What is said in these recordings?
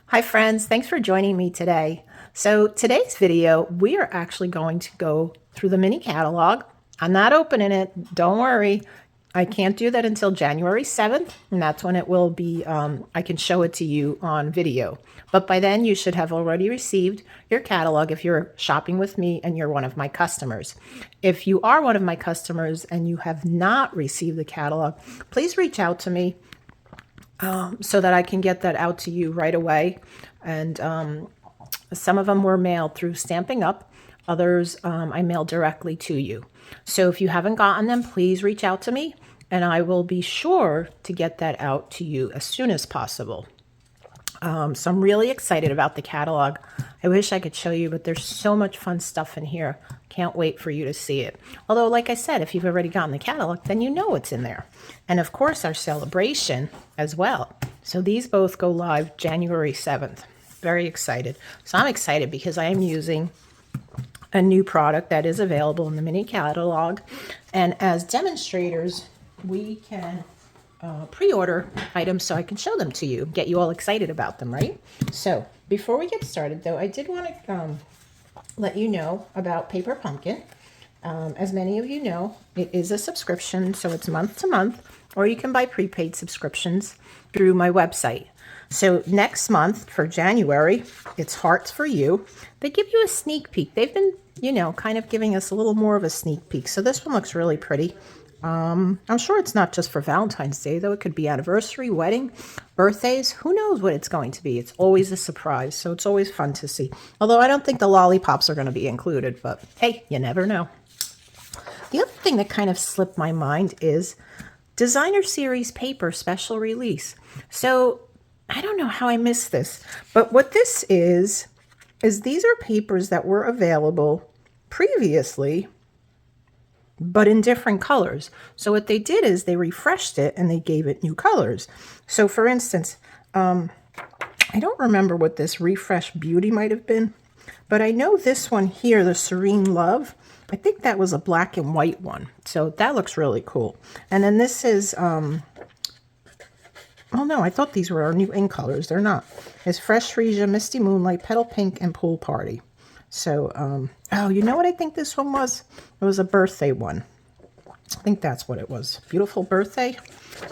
Hi friends, thanks for joining me today. So today's video, we are actually going to go through the mini catalog. I'm not opening it, don't worry. I can't do that until January 7th, and that's when it will be, I can show it to you on video. But by then you should have already received your catalog if you're shopping with me and you're one of my customers. If you are one of my customers and you have not received the catalog, please reach out to me so that I can get that out to you right away. And some of them were mailed through Stamping Up. Others I mailed directly to you. So if you haven't gotten them, please reach out to me and I will be sure to get that out to you as soon as possible. So I'm really excited about the catalog. I wish I could show you, but there's so much fun stuff in here. Can't wait for you to see it. Although, like I said, if you've already gotten the catalog, then you know what's in there. And of course, our celebration as well. So these both go live January 7th. Very excited. So I'm excited because I am using a new product that is available in the mini catalog. And as demonstrators, we can pre-order items so I can show them to you, get you all excited about them, right? So before we get started though, I did want to let you know about Paper Pumpkin. As many of you know, it is a subscription, so it's month to month, or you can buy prepaid subscriptions through my website. So next month for January, it's Hearts for You. They give you a sneak peek. They've been, you know, kind of giving us a little more of a sneak peek. So this one looks really pretty. I'm sure it's not just for Valentine's Day, though. It could be anniversary, wedding, birthdays. Who knows what it's going to be? It's always a surprise, so it's always fun to see. Although I don't think the lollipops are going to be included, but hey, you never know. The other thing that kind of slipped my mind is Designer Series Paper Special Release. So I don't know how I missed this, but what this is these are papers that were available previously, but in different colors. So what they did is they refreshed it and they gave it new colors. So for instance, I don't remember what this Refresh Beauty might have been, but I know this one here, the Serene Love, I think that was a black and white one. So that looks really cool. And then this is, oh no, I thought these were our new ink colors. They're not. It's Fresh Freesia, Misty Moonlight, Petal Pink, and Pool Party. So, oh, you know what I think this one was? It was a birthday one. I think that's what it was. Beautiful Birthday?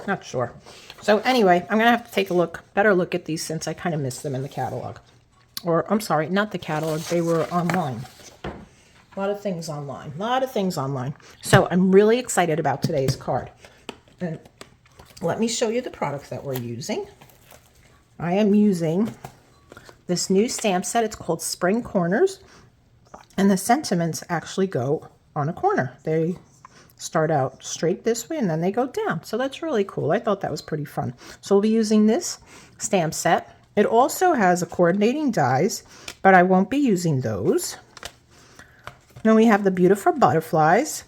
Not sure. So anyway, I'm going to have to take a better look at these since I kind of missed them in the catalog. Or, I'm sorry, not the catalog. They were online. A lot of things online. A lot of things online. So I'm really excited about today's card. And let me show you the products that we're using. I am using this new stamp set. It's called Spring Corners. And the sentiments actually go on a corner. They start out straight this way and then they go down. So that's really cool. I thought that was pretty fun. So we'll be using this stamp set. It also has a coordinating dies, but I won't be using those. Then we have the beautiful butterflies.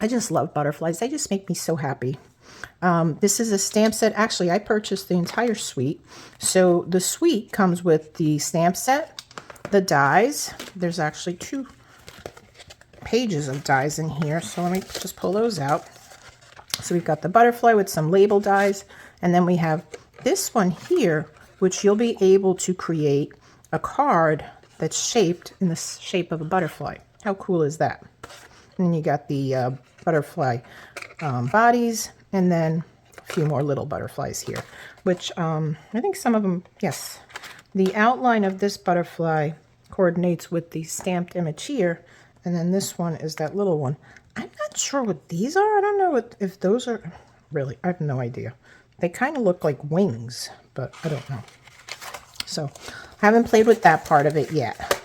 I just love butterflies. They just make me so happy. This is a stamp set. Actually, I purchased the entire suite. So the suite comes with the stamp set, the dies. There's actually 2 pages of dies in here. So let me just pull those out. So we've got the butterfly with some label dies. And then we have this one here, which you'll be able to create a card that's shaped in the shape of a butterfly. How cool is that? And then you got the butterfly bodies, and then a few more little butterflies here, which I think some of them, yes. The outline of this butterfly coordinates with the stamped image here, and then this one is that little one. I'm not sure what these are. I don't know if those are, really, I have no idea. They kind of look like wings, but I don't know. So I haven't played with that part of it yet.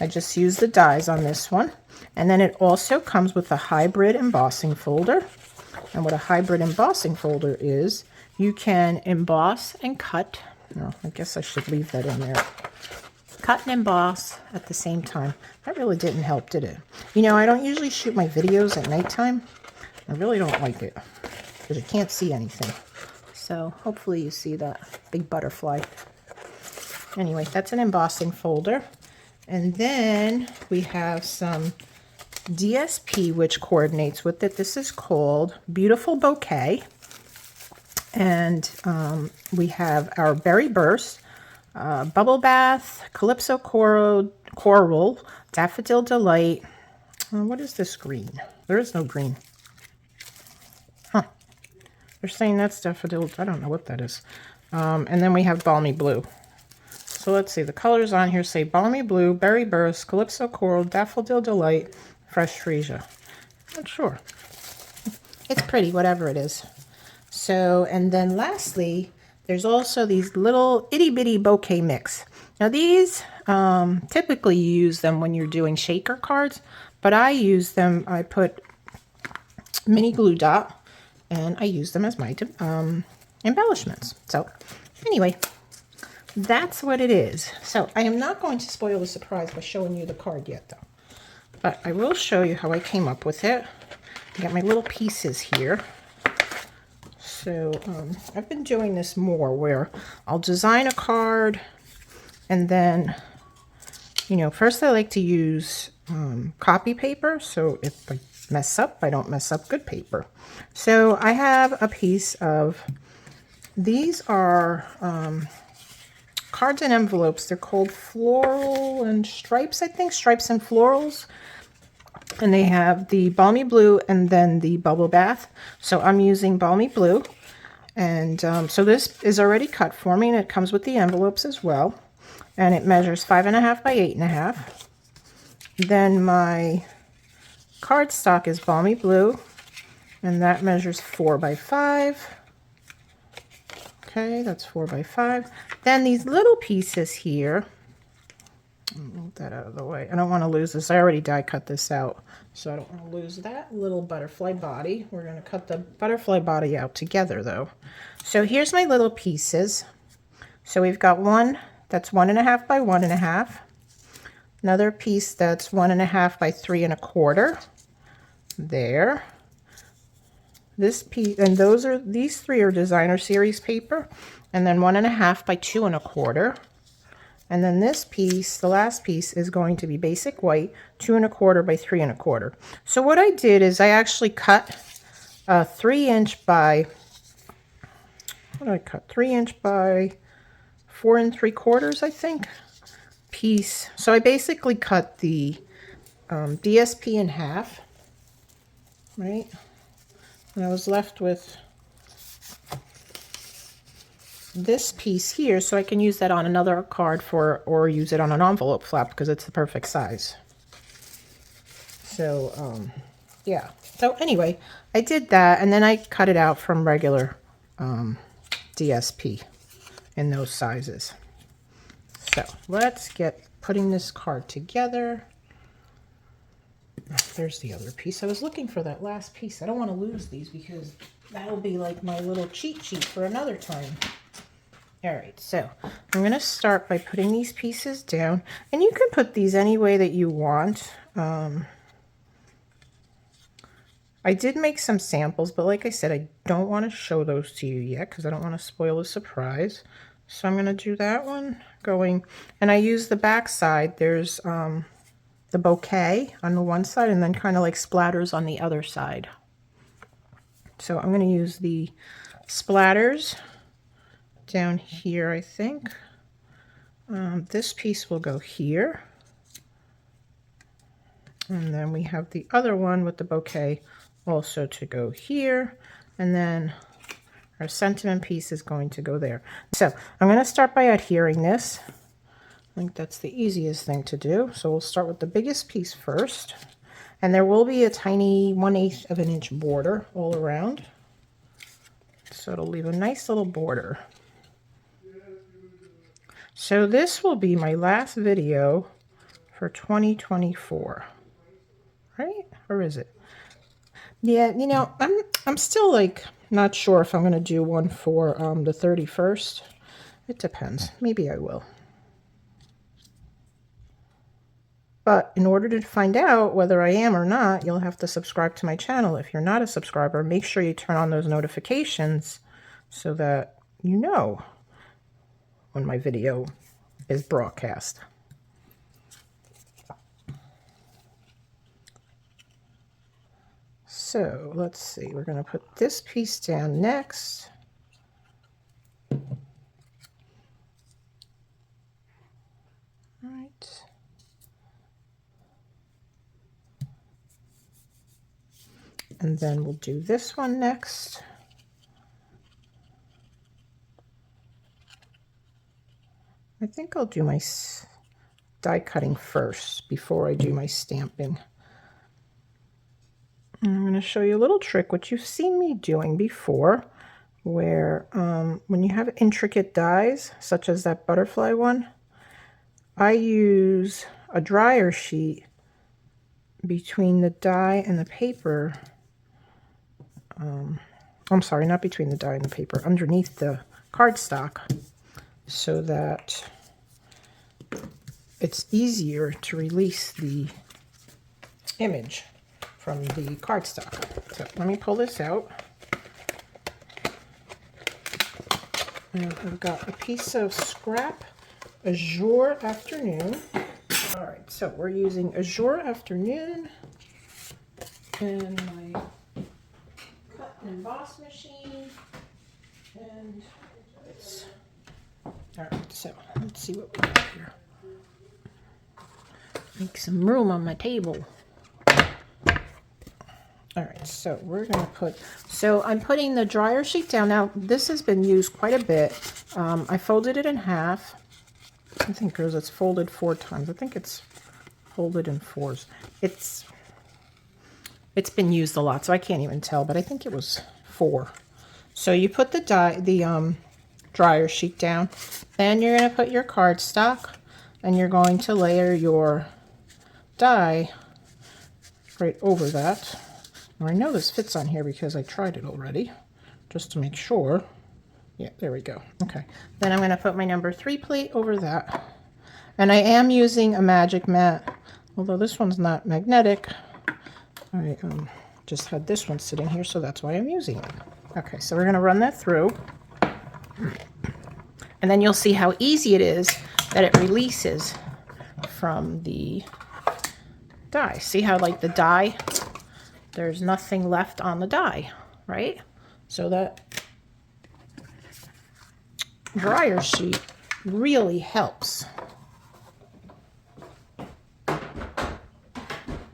I just used the dies on this one. And then it also comes with a hybrid embossing folder. And what a hybrid embossing folder is, you can emboss and cut. No, I guess I should leave that in there. Cut and emboss at the same time. That really didn't help, did it? You know, I don't usually shoot my videos at nighttime. I really don't like it because you can't see anything. So hopefully you see that big butterfly. Anyway, that's an embossing folder. And then we have some DSP, which coordinates with it. This is called Beautiful Bouquet. And we have our Berry Burst, Bubble Bath, Calypso Coral, Daffodil Delight. What is this green? There is no green. Huh. They're saying that's daffodil. I don't know what that is. And then we have Balmy Blue. So let's see. The colors on here say Balmy Blue, Berry Burst, Calypso Coral, Daffodil Delight, Fresh Freesia. Not sure. It's pretty, whatever it is. So, and then lastly, there's also these little itty bitty bouquet mix. Now these, typically you use them when you're doing shaker cards, but I use them, I put mini glue dot, and I use them as my embellishments. So anyway, that's what it is. So I am not going to spoil the surprise by showing you the card yet though, but I will show you how I came up with it. I got my little pieces here. So I've been doing this more where I'll design a card and then, you know, first I like to use copy paper. So if I mess up, I don't mess up good paper. So I have a piece of, these are cards and envelopes. They're called Floral and Stripes, I think, Stripes and Florals. And they have the Balmy Blue and then the Bubble Bath. So I'm using Balmy Blue. And so this is already cut for me, and it comes with the envelopes as well. And it measures 5.5 by 8.5. Then my cardstock is Balmy Blue, and that measures 4 by 5. Okay, that's 4 by 5. Then these little pieces here, move that out of the way. I don't want to lose this. I already die cut this out, so I don't want to lose that little butterfly body. We're going to cut the butterfly body out together though. So here's my little pieces. So we've got one that's 1.5 by 1.5. Another piece that's 1.5 by 3.25. There. This piece, and these three are designer series paper, and then 1.5 by 2.25. And then this piece, the last piece, is going to be basic white, 2.25 by 3.25. So what I did is I actually cut a 3-inch by, what did I cut? 3-inch by 4.75, I think, piece. So I basically cut the DSP in half, right? And I was left with this piece here, so I can use that on another card or use it on an envelope flap because it's the perfect size. So yeah, so anyway, I did that, and then I cut it out from regular DSP in those sizes. So let's get putting this card together. There's the other piece. I was looking for that last piece. I don't want to lose these because that'll be like my little cheat sheet for another time. All right, so I'm going to start by putting these pieces down, and you can put these any way that you want. I did make some samples, but like I said, I don't want to show those to you yet because I don't want to spoil the surprise. So I'm going to do that one going, and I use the back side. There's the bouquet on the one side and then kind of like splatters on the other side. So I'm going to use the splatters down here, I think. This piece will go here. And then we have the other one with the bouquet also to go here. And then our sentiment piece is going to go there. So I'm going to start by adhering this. I think that's the easiest thing to do. So we'll start with the biggest piece first. And there will be a tiny 1/8 of an inch border all around. So it'll leave a nice little border. So this will be my last video for 2024, right? Or is it? Yeah, you know, I'm still like not sure if I'm going to do one for the 31st. It depends. Maybe I will. But in order to find out whether I am or not, you'll have to subscribe to my channel. If you're not a subscriber, make sure you turn on those notifications so that you know when my video is broadcast. So let's see, we're going to put this piece down next. And then we'll do this one next. I think I'll do my die cutting first before I do my stamping. And I'm going to show you a little trick, which you've seen me doing before, where when you have intricate dies, such as that butterfly one, I use a dryer sheet between the die and the paper. I'm sorry, not between the die and the paper, underneath the cardstock, so that it's easier to release the image from the cardstock. So let me pull this out. And I've got a piece of scrap Azure Afternoon. All right, so we're using Azure Afternoon and my cut and emboss machine. And it's, all right, so let's see what we got here. Make some room on my table. All right, so we're going to put, so I'm putting the dryer sheet down. Now, this has been used quite a bit. I folded it in half. I think, girls, it's folded 4 times. I think it's folded in 4s. It's been used a lot, so I can't even tell, but I think it was 4. So you put the dryer sheet down, then you're going to put your cardstock, and you're going to layer your die right over that. Now, I know this fits on here because I tried it already, just to make sure. Yeah, there we go. Okay. Then I'm going to put my number 3 plate over that. And I am using a magic mat, although this one's not magnetic. I just had this one sitting here, so that's why I'm using it. Okay, so we're going to run that through. And then you'll see how easy it is that it releases from the die. See how, like, the die, there's nothing left on the die, right? So that dryer sheet really helps.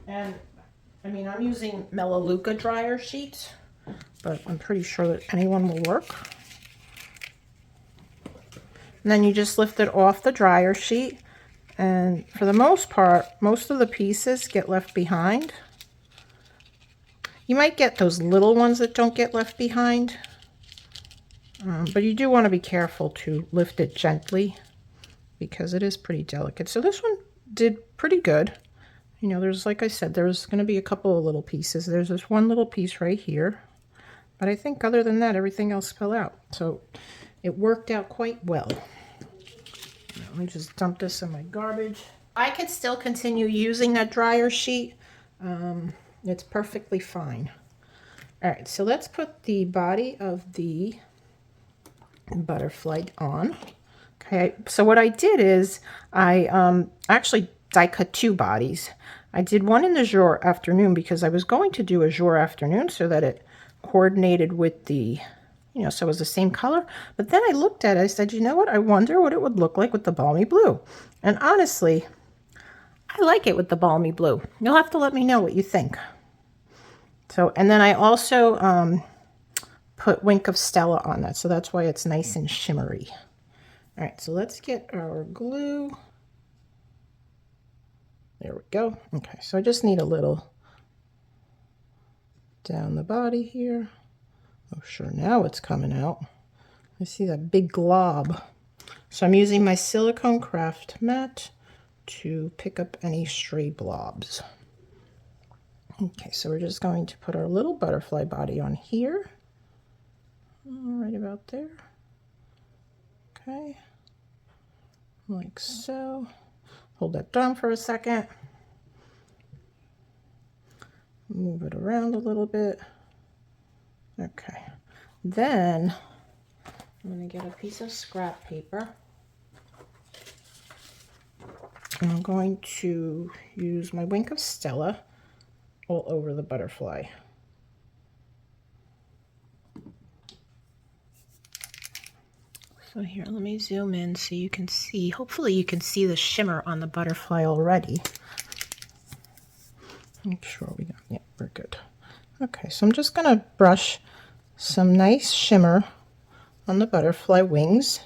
And I mean, I'm using Melaleuca dryer sheets, but I'm pretty sure that anyone will work. And then you just lift it off the dryer sheet, and for the most part, most of the pieces get left behind. You might get those little ones that don't get left behind, but you do want to be careful to lift it gently because it is pretty delicate. So this one did pretty good. You know, there's, like I said, there's going to be a couple of little pieces. There's this one little piece right here, but I think other than that, everything else fell out. So it worked out quite well. Let me just dump this in my garbage. I could still continue using that dryer sheet. It's perfectly fine. All right, so let's put the body of the butterfly on. Okay, so what I did is I actually die cut 2 bodies. I did one in Azure Afternoon because I was going to do Azure Afternoon so that it coordinated with the, you know, so it was the same color. But then I looked at it, I said, you know what, I wonder what it would look like with the balmy blue. And honestly, I like it with the balmy blue. You'll have to let me know what you think. So, and then I also put Wink of Stella on that, so that's why it's nice and shimmery. All right, so let's get our glue. There we go. Okay, so I just need a little down the body here. Oh, sure, now it's coming out. I see that big glob. So I'm using my silicone craft mat to pick up any stray blobs. Okay, so we're just going to put our little butterfly body on here. Right about there. Okay, like so. Hold that down for a second. Move it around a little bit. Okay, then I'm going to get a piece of scrap paper. And I'm going to use my Wink of Stella all over the butterfly. So here, let me zoom in so you can see. Hopefully you can see the shimmer on the butterfly already. Make sure we got, yeah, we're good. Okay, so I'm just going to brush some nice shimmer on the butterfly wings.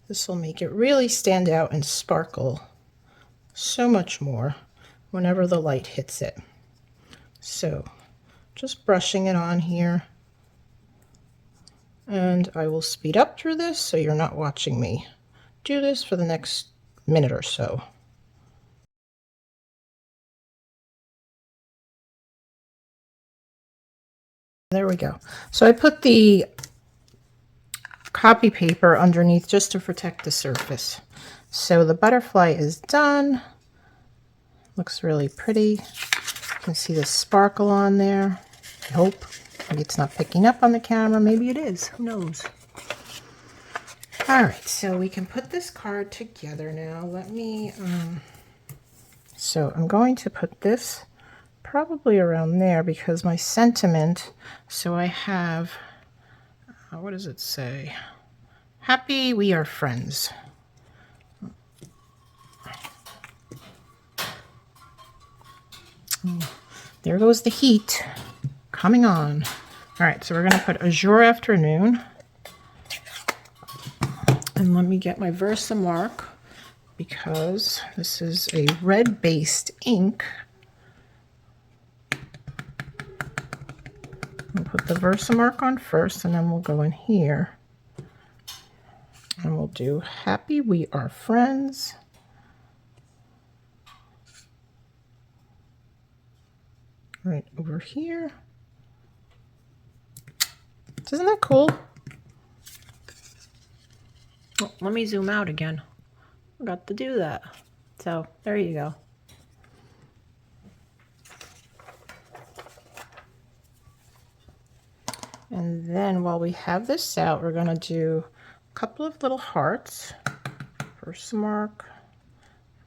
This will make it really stand out and sparkle so much more whenever the light hits it. So just brushing it on here, and I will speed up through this so you're not watching me do this for the next minute or so. There we go. So I put the copy paper underneath just to protect the surface. So the butterfly is done. Looks really pretty. You can see the sparkle on there. I hope. Maybe it's not picking up on the camera. Maybe it is. Who knows? All right, so we can put this card together now. Let me, so I'm going to put this probably around there because my sentiment, so I have, what does it say? Happy we are friends. There goes the heat coming on. All right, so we're going to put Azure Afternoon. And let me get my Versamark because this is a red-based ink. I'll put the Versamark on first, and then we'll go in here. And we'll do Happy We Are Friends. Right over here. Isn't that cool? Oh, let me zoom out again. Forgot to do that. So there you go. And then while we have this out, we're going to do a couple of little hearts. Versamark.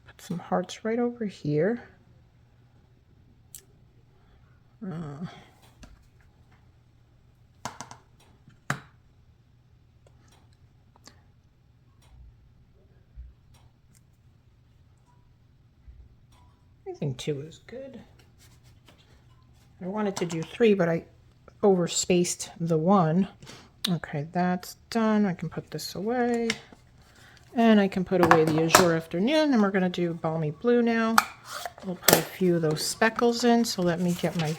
Put some hearts right over here. I think 2 is good. I wanted to do 3, but I overspaced the 1. Okay, that's done. I can put this away. And I can put away the Azure Afternoon, and we're going to do Balmy Blue now. We'll put a few of those speckles in, so let me get my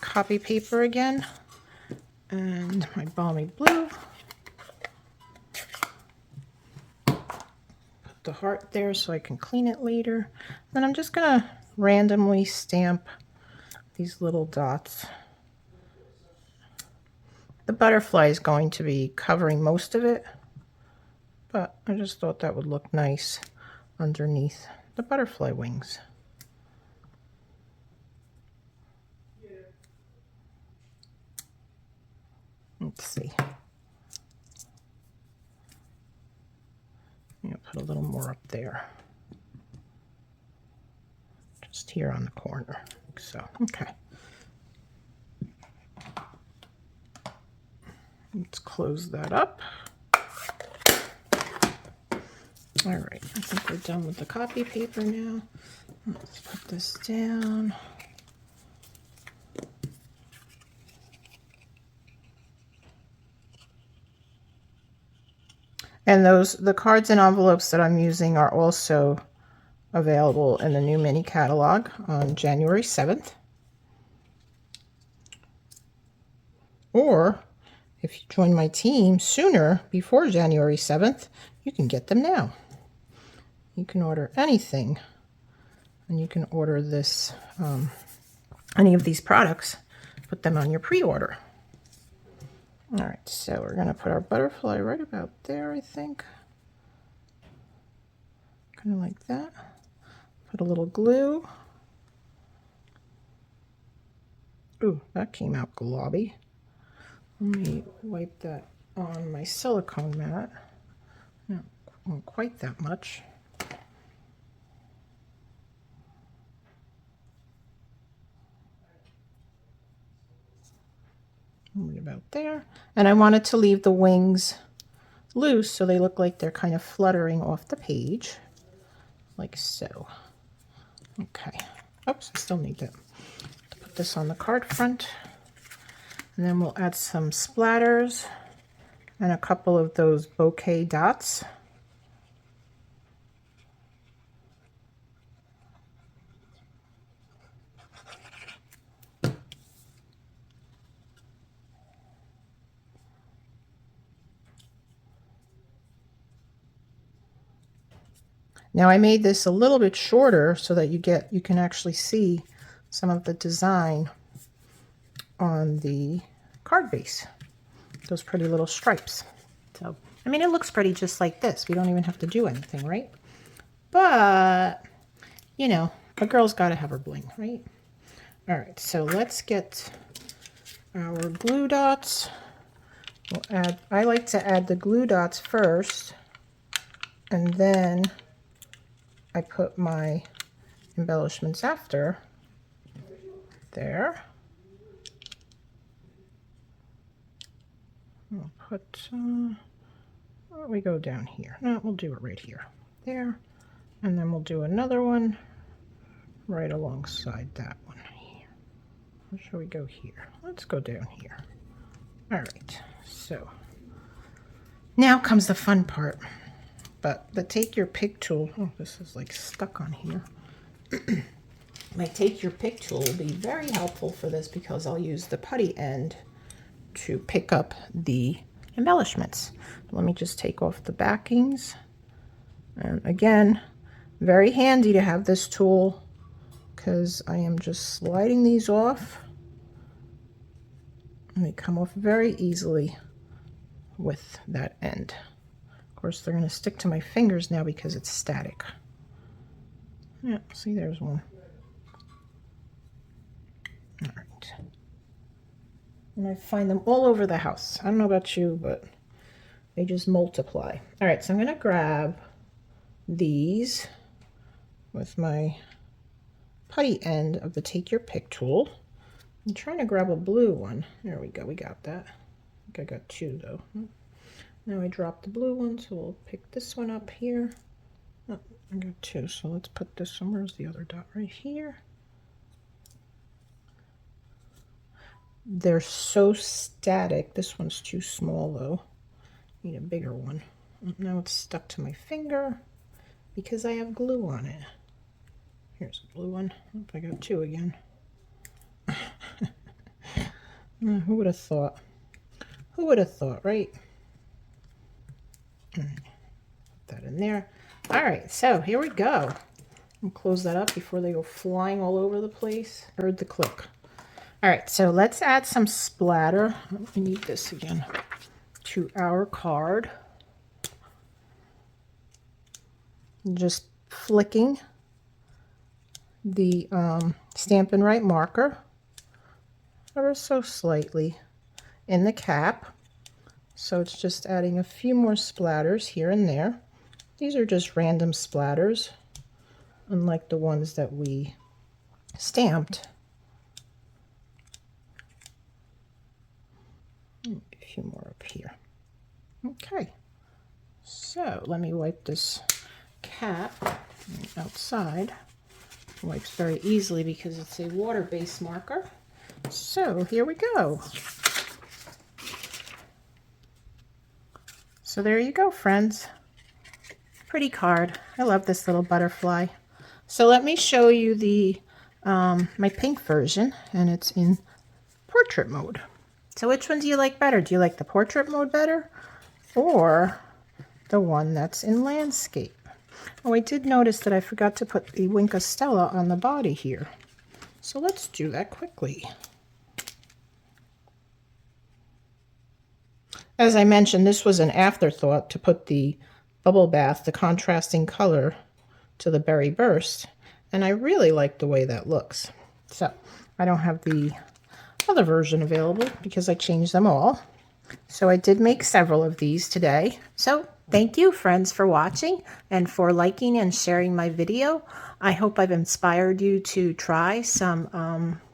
copy paper again. And my Balmy Blue. Put the heart there so I can clean it later. Then I'm just going to randomly stamp these little dots. The butterfly is going to be covering most of it, but I just thought that would look nice underneath the butterfly wings. Let's see. I'm put a little more up there. Just here on the corner, like so. Okay. Let's close that up. All right, I think we're done with the copy paper now. Let's put this down. And the cards and envelopes that I'm using are also available in the new mini catalog on January 7th. Or if you join my team sooner, before January 7th, you can get them now. You can order anything, and you can order this, any of these products, put them on your pre-order. All right, so we're going to put our butterfly right about there, I think. Kind of like that. Put a little glue. Ooh, that came out globby. Let me wipe that on my silicone mat. Not quite that much. Right about there. And I wanted to leave the wings loose so they look like they're kind of fluttering off the page, like so. Okay. Oops, I still need that. put this on the card front. And then we'll add some splatters and a couple of those bouquet dots. Now I made this a little bit shorter so that you can actually see some of the design on the card base. Those pretty little stripes. So, I mean, it looks pretty just like this. We don't even have to do anything, right? But, you know, a girl's got to have her bling, right? All right, so let's get our glue dots. I like to add the glue dots first, and then I put my embellishments after. There. We'll put, we go down here. No, we'll do it right here. There. And then we'll do another one right alongside that one here. Where should we go here? Let's go down here. All right, so now comes the fun part. But the take your pick tool, oh, this is like stuck on here. My take your pick tool will be very helpful for this because I'll use the putty end to pick up the embellishments. Let me just take off the backings. And again, very handy to have this tool because I am just sliding these off. And they come off very easily with that end. Of course, they're going to stick to my fingers now because it's static. Yeah, see, there's one. All right. And I find them all over the house. I don't know about you, but they just multiply. All right, so I'm going to grab these with my putty end of the take your pick tool. I'm trying to grab a blue one. There we go, we got that. I think I got two though. Now I dropped the blue one, so we'll pick this one up here. Oh, I got two, so let's put this one. Where's the other dot? Right here. They're so static. This one's too small though. Need a bigger one. Now it's stuck to my finger because I have glue on it. Here's a blue one. Oh, I got two again. Who would have thought? Who would have thought, right? Put that in there. All right, so here we go. I'll close that up before they go flying all over the place. Heard the click. All right, so let's add some splatter. We need this again to our card. Just flicking the Stampin' Right marker ever so slightly in the cap. So it's just adding a few more splatters here and there. These are just random splatters, unlike the ones that we stamped. A few more up here. Okay, so let me wipe this cap outside. It wipes very easily because it's a water-based marker. So here we go. So there you go, friends. Pretty card. I love this little butterfly. So let me show you the my pink version, and it's in portrait mode. So which one do you like better? Do you like the portrait mode better or the one that's in landscape? Oh, I did notice that I forgot to put the Wink of Stella on the body here. So let's do that quickly. As I mentioned, this was an afterthought to put the bubble bath, the contrasting color, to the berry burst, and I really like the way that looks. So I don't have the other version available because I changed them all. So I did make several of these today. So thank you, friends, for watching and for liking and sharing my video. I hope I've inspired you to try some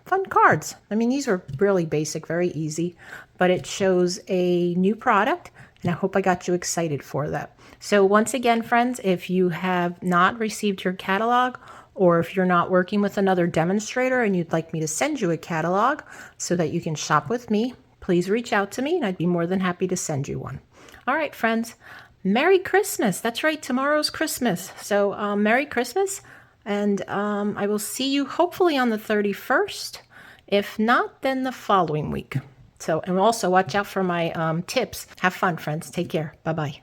fun cards. I mean, these are really basic, very easy, but it shows a new product, and I hope I got you excited for that. So once again, friends, if you have not received your catalog Or if you're not working with another demonstrator and you'd like me to send you a catalog so that you can shop with me, please reach out to me and I'd be more than happy to send you one. All right, friends. Merry Christmas. That's right. Tomorrow's Christmas. So Merry Christmas. And I will see you hopefully on the 31st. If not, then the following week. So, and also watch out for my tips. Have fun, friends. Take care. Bye-bye.